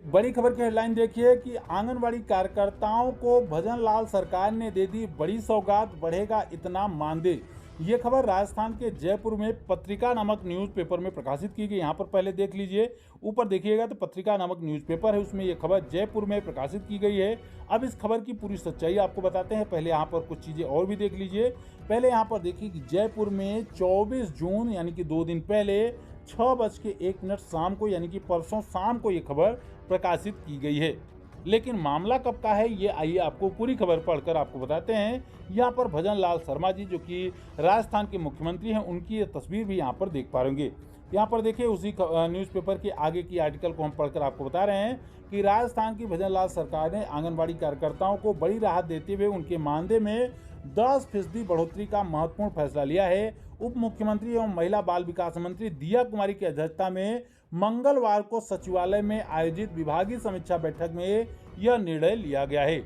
बड़ी खबर की हेडलाइन देखिए कि आंगनवाड़ी कार्यकर्ताओं को भजन लाल सरकार ने दे दी बड़ी सौगात, बढ़ेगा इतना मानदेय। ये खबर राजस्थान के जयपुर में पत्रिका नामक न्यूज़पेपर में प्रकाशित की गई। यहाँ पर पहले देख लीजिए, ऊपर देखिएगा तो पत्रिका नामक न्यूज़पेपर है, उसमें ये खबर जयपुर में प्रकाशित की गई है। अब इस खबर की पूरी सच्चाई आपको बताते हैं। पहले यहाँ पर कुछ चीज़ें और भी देख लीजिए। पहले यहाँ पर देखिए कि जयपुर में 24 जून यानी कि 2 दिन पहले 6:01 शाम को यानी कि परसों शाम को ये खबर प्रकाशित की गई है। लेकिन मामला कब का है ये आइए आपको पूरी खबर पढ़कर आपको बताते हैं। यहाँ पर भजन लाल शर्मा जी जो कि राजस्थान के मुख्यमंत्री हैं, उनकी ये तस्वीर भी यहाँ पर देख पाएंगे। यहाँ पर देखिए उसी न्यूज़पेपर के आगे की आर्टिकल को हम पढ़कर आपको बता रहे हैं कि राजस्थान की भजन लाल सरकार ने आंगनबाड़ी कार्यकर्ताओं को बड़ी राहत देते हुए उनके मानदेय में 10% बढ़ोतरी का महत्वपूर्ण फैसला लिया है। उप मुख्यमंत्री एवं महिला बाल विकास मंत्री दिया कुमारी की अध्यक्षता में मंगलवार को सचिवालय में आयोजित विभागीय समीक्षा बैठक में यह निर्णय लिया गया है।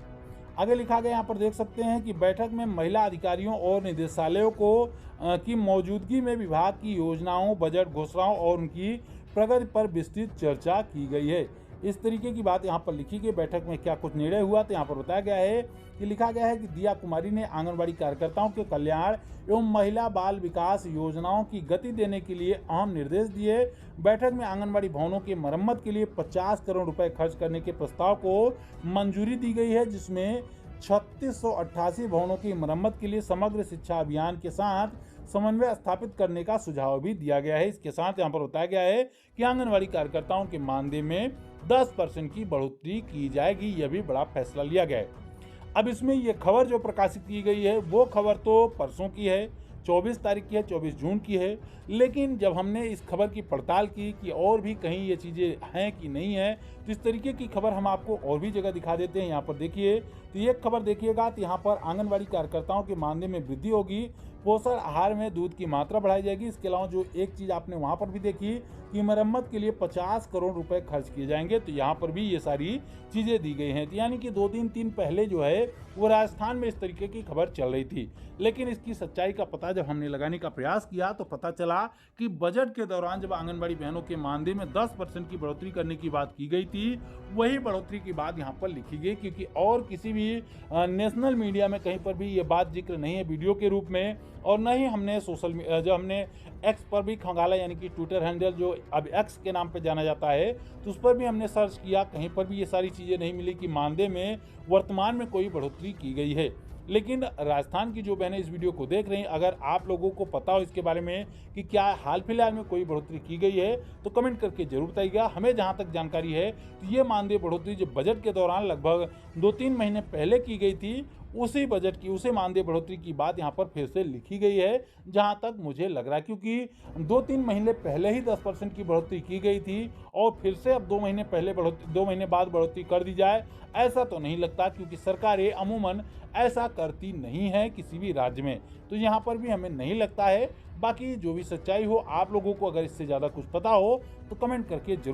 आगे लिखा गया यहाँ पर देख सकते हैं कि बैठक में महिला अधिकारियों और निदेशालयों की मौजूदगी में विभाग की योजनाओं, बजट घोषणाओं और उनकी प्रगति पर विस्तृत चर्चा की गई है। इस तरीके की बात यहाँ पर लिखी गई। बैठक में क्या कुछ निर्णय हुआ तो यहाँ पर बताया गया है कि लिखा गया है कि दिया कुमारी ने आंगनबाड़ी कार्यकर्ताओं के कल्याण एवं महिला बाल विकास योजनाओं की गति देने के लिए अहम निर्देश दिए। बैठक में आंगनबाड़ी भवनों की मरम्मत के लिए 50 करोड़ रुपए खर्च करने के प्रस्ताव को मंजूरी दी गई है, जिसमें 3688 भवनों की मरम्मत के लिए समग्र शिक्षा अभियान के साथ समन्वय स्थापित करने का सुझाव भी दिया गया है। इसके साथ यहाँ पर बताया गया है कि आंगनबाड़ी कार्यकर्ताओं के मानदेय में 10% की बढ़ोतरी की जाएगी। यह भी बड़ा फैसला लिया गया है। अब इसमें यह खबर जो प्रकाशित की गई है वो खबर तो परसों की है, 24 तारीख की है, 24 जून की है। लेकिन जब हमने इस खबर की पड़ताल की कि और भी कहीं ये चीज़ें हैं कि नहीं है, तो इस तरीके की खबर हम आपको और भी जगह दिखा देते हैं। यहाँ पर देखिए तो ये खबर देखिएगा तो यहाँ पर आंगनबाड़ी कार्यकर्ताओं के मानदेय में वृद्धि होगी, पोषण आहार में दूध की मात्रा बढ़ाई जाएगी। इसके अलावा जो एक चीज़ आपने वहाँ पर भी देखी कि मरम्मत के लिए 50 करोड़ रुपए खर्च किए जाएंगे, तो यहाँ पर भी ये सारी चीज़ें दी गई हैं। तो यानी कि 2 दिन पहले जो है वो राजस्थान में इस तरीके की खबर चल रही थी। लेकिन इसकी सच्चाई का पता जब हमने लगाने का प्रयास किया तो पता चला कि बजट के दौरान जब आंगनबाड़ी बहनों के मानदेय में 10% की बढ़ोतरी करने की बात की गई थी, वही बढ़ोतरी की बात यहाँ पर लिखी गई। क्योंकि और किसी भी नेशनल मीडिया में कहीं पर भी ये बात जिक्र नहीं है वीडियो के रूप में, और न ही हमने जो हमने एक्स पर भी खंगाला यानी कि ट्विटर हैंडल जो अब एक्स के नाम पर जाना जाता है, तो उस पर भी हमने सर्च किया, कहीं पर भी ये सारी चीज़ें नहीं मिली कि मानदेय में वर्तमान में कोई बढ़ोतरी की गई है। लेकिन राजस्थान की जो बहनें इस वीडियो को देख रही हैं, अगर आप लोगों को पता हो इसके बारे में कि क्या हाल फिलहाल में कोई बढ़ोतरी की गई है तो कमेंट करके जरूर बताइएगा। हमें जहां तक जानकारी है तो ये मानदेय बढ़ोतरी जो बजट के दौरान लगभग 2-3 महीने पहले की गई थी, उसी मानदेय बढ़ोतरी की बात यहाँ पर फिर से लिखी गई है जहाँ तक मुझे लग रहा है। क्योंकि 2-3 महीने पहले ही 10% की बढ़ोतरी की गई थी और फिर से अब 2 महीने बाद बढ़ोतरी कर दी जाए, ऐसा तो नहीं लगता। क्योंकि सरकारें अमूमन ऐसा करती नहीं है किसी भी राज्य में, तो यहाँ पर भी हमें नहीं लगता है। बाकी जो भी सच्चाई हो, आप लोगों को अगर इससे ज़्यादा कुछ पता हो तो कमेंट करके जरूर